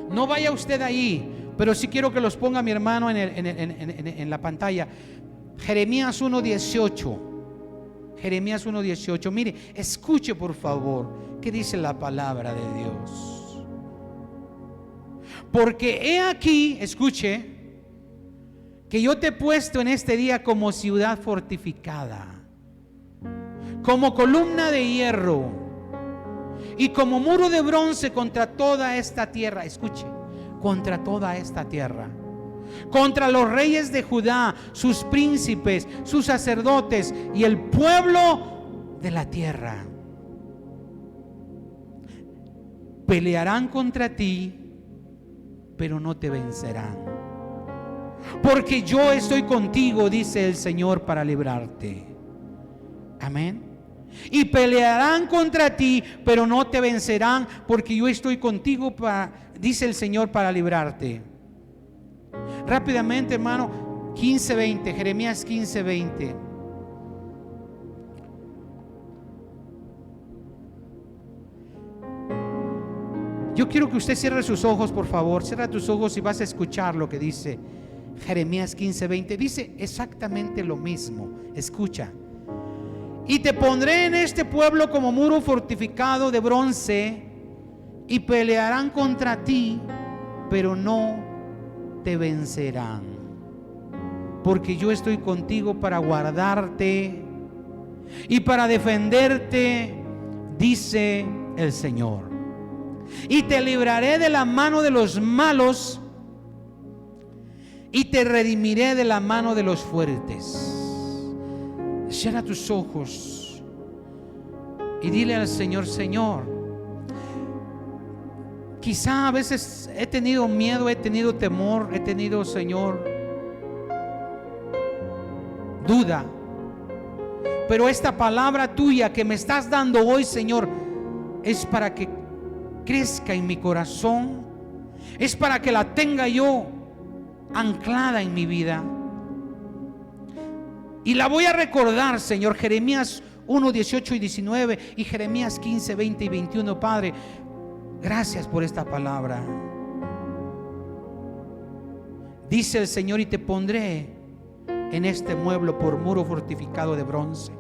No vaya usted ahí, pero sí quiero que los ponga mi hermano en la pantalla. Jeremías 1:18. Jeremías 1:18. Mire, escuche por favor qué dice la palabra de Dios. Porque he aquí, escuche, que yo te he puesto en este día como ciudad fortificada, como columna de hierro y como muro de bronce contra toda esta tierra. Escuche, contra toda esta tierra, contra los reyes de Judá, sus príncipes, sus sacerdotes y el pueblo de la tierra. Pelearán contra ti, pero no te vencerán, porque yo estoy contigo, dice el Señor, para librarte. Amén. Y pelearán contra ti, pero no te vencerán, porque yo estoy contigo, dice el Señor, para librarte. Rápidamente, hermano, 15:20, Jeremías 15:20. Yo quiero que usted cierre sus ojos, por favor. Cierra tus ojos y vas a escuchar lo que dice Jeremías 15:20. Dice exactamente lo mismo. Escucha. Y te pondré en este pueblo como muro fortificado de bronce, y pelearán contra ti, pero no te vencerán, porque yo estoy contigo para guardarte y para defenderte, dice el Señor. Y te libraré de la mano de los malos y te redimiré de la mano de los fuertes. Cierra tus ojos y dile al Señor: Señor, quizá a veces he tenido miedo, he tenido temor, he tenido, Señor, duda, pero esta palabra tuya que me estás dando hoy, Señor, es para que crezca en mi corazón, es para que la tenga yo anclada en mi vida, y la voy a recordar, Señor. Jeremías 1:18 y 19 y Jeremías 15:20 y 21. Padre, gracias por esta palabra. Dice el Señor: y te pondré en este pueblo por muro fortificado de bronce,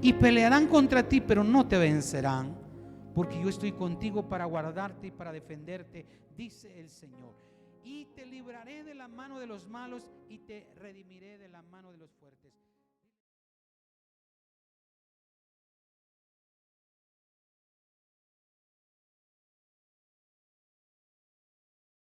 y pelearán contra ti, pero no te vencerán, porque yo estoy contigo para guardarte y para defenderte, dice el Señor. Y te libraré de la mano de los malos y te redimiré de la mano de los fuertes.